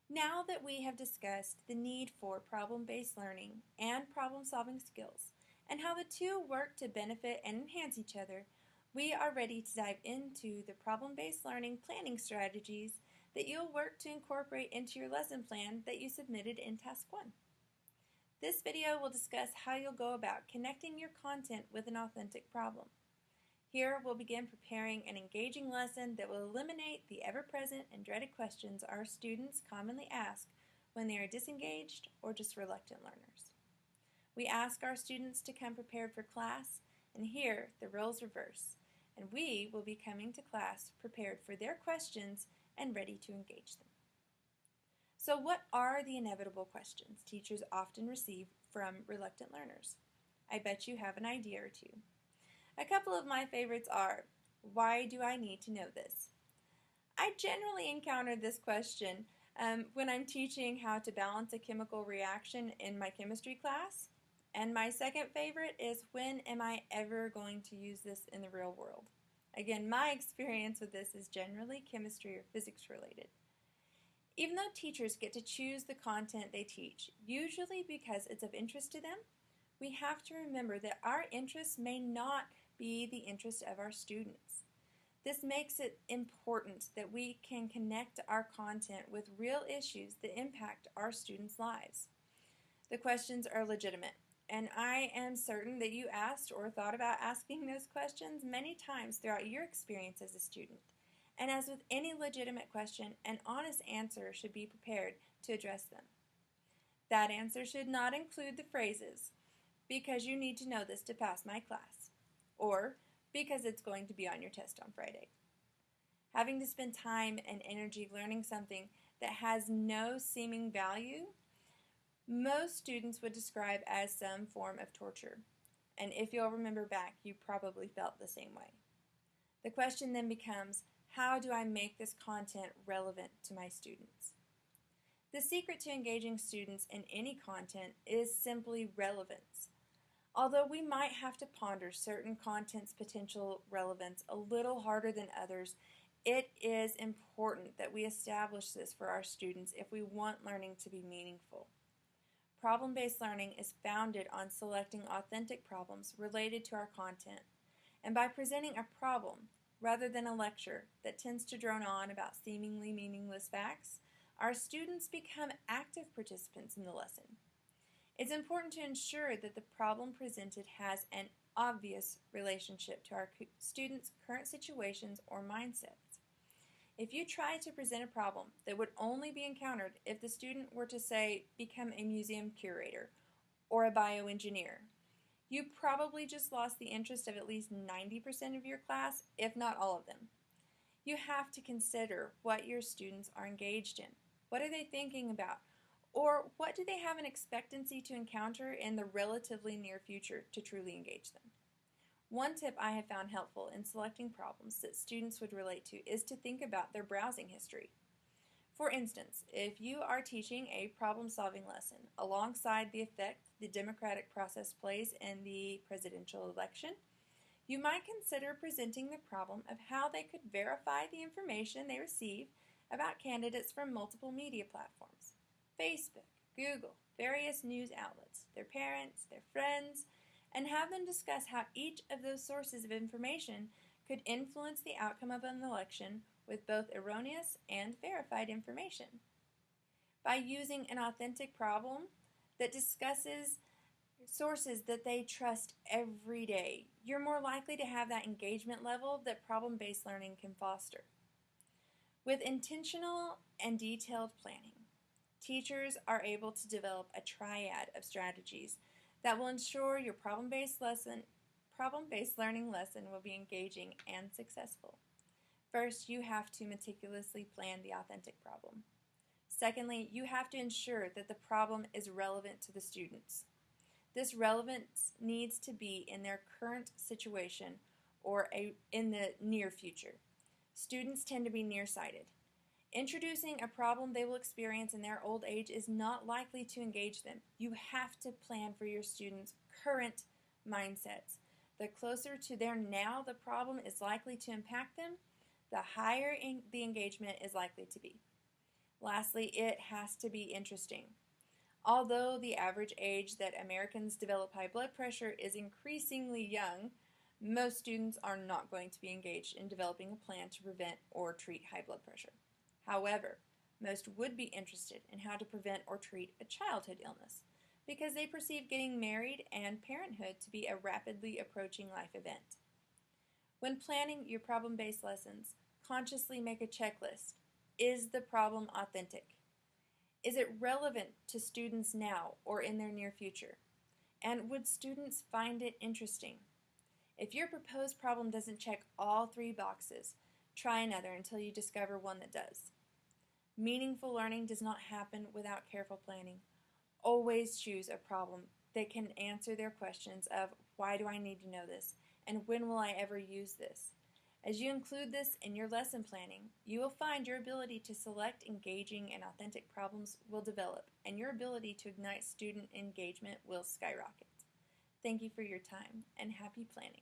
Now that we have discussed the need for problem-based learning and problem-solving skills, and how the two work to benefit and enhance each other, we are ready to dive into the problem-based learning planning strategies that you'll work to incorporate into your lesson plan that you submitted in Task 1. This video will discuss how you'll go about connecting your content with an authentic problem. Here, we'll begin preparing an engaging lesson that will eliminate the ever-present and dreaded questions our students commonly ask when they are disengaged or just reluctant learners. We ask our students to come prepared for class, and here the roles reverse, and we will be coming to class prepared for their questions and ready to engage them. So what are the inevitable questions teachers often receive from reluctant learners? I bet you have an idea or two. A couple of my favorites are, why do I need to know this? I generally encounter this question when I'm teaching how to balance a chemical reaction in my chemistry class. And my second favorite is, when am I ever going to use this in the real world? Again, my experience with this is generally chemistry or physics related. Even though teachers get to choose the content they teach, usually because it's of interest to them, we have to remember that our interests may not be the interest of our students. This makes it important that we can connect our content with real issues that impact our students' lives. The questions are legitimate, and I am certain that you asked or thought about asking those questions many times throughout your experience as a student. And as with any legitimate question, an honest answer should be prepared to address them. That answer should not include the phrases, "because you need to know this to pass my class," or "because it's going to be on your test on Friday." Having to spend time and energy learning something that has no seeming value, most students would describe as some form of torture. And if you'll remember back, you probably felt the same way. The question then becomes, how do I make this content relevant to my students? The secret to engaging students in any content is simply relevance. Although we might have to ponder certain content's potential relevance a little harder than others, it is important that we establish this for our students if we want learning to be meaningful. Problem-based learning is founded on selecting authentic problems related to our content, and by presenting a problem rather than a lecture that tends to drone on about seemingly meaningless facts, our students become active participants in the lesson. It's important to ensure that the problem presented has an obvious relationship to our students' current situations or mindsets. If you try to present a problem that would only be encountered if the student were to, say, become a museum curator or a bioengineer, you probably just lost the interest of at least 90% of your class, if not all of them. You have to consider what your students are engaged in. What are they thinking about? Or what do they have an expectancy to encounter in the relatively near future to truly engage them? One tip I have found helpful in selecting problems that students would relate to is to think about their browsing history. For instance, if you are teaching a problem-solving lesson alongside the effect the democratic process plays in the presidential election, you might consider presenting the problem of how they could verify the information they receive about candidates from multiple media platforms: Facebook, Google, various news outlets, their parents, their friends, and have them discuss how each of those sources of information could influence the outcome of an election with both erroneous and verified information. By using an authentic problem that discusses sources that they trust every day, you're more likely to have that engagement level that problem-based learning can foster. With intentional and detailed planning, teachers are able to develop a triad of strategies that will ensure your problem-based learning lesson will be engaging and successful. First, you have to meticulously plan the authentic problem. Secondly, you have to ensure that the problem is relevant to the students. This relevance needs to be in their current situation or in the near future. Students tend to be nearsighted. Introducing a problem they will experience in their old age is not likely to engage them. You have to plan for your students' current mindsets. The closer to their now the problem is likely to impact them, the higher the engagement is likely to be. Lastly, it has to be interesting. Although the average age that Americans develop high blood pressure is increasingly young, most students are not going to be engaged in developing a plan to prevent or treat high blood pressure. However, most would be interested in how to prevent or treat a childhood illness because they perceive getting married and parenthood to be a rapidly approaching life event. When planning your problem-based lessons, consciously make a checklist. Is the problem authentic? Is it relevant to students now or in their near future? And would students find it interesting? If your proposed problem doesn't check all three boxes, try another until you discover one that does. Meaningful learning does not happen without careful planning. Always choose a problem that can answer their questions of why do I need to know this and when will I ever use this? As you include this in your lesson planning, you will find your ability to select engaging and authentic problems will develop, and your ability to ignite student engagement will skyrocket. Thank you for your time, and happy planning.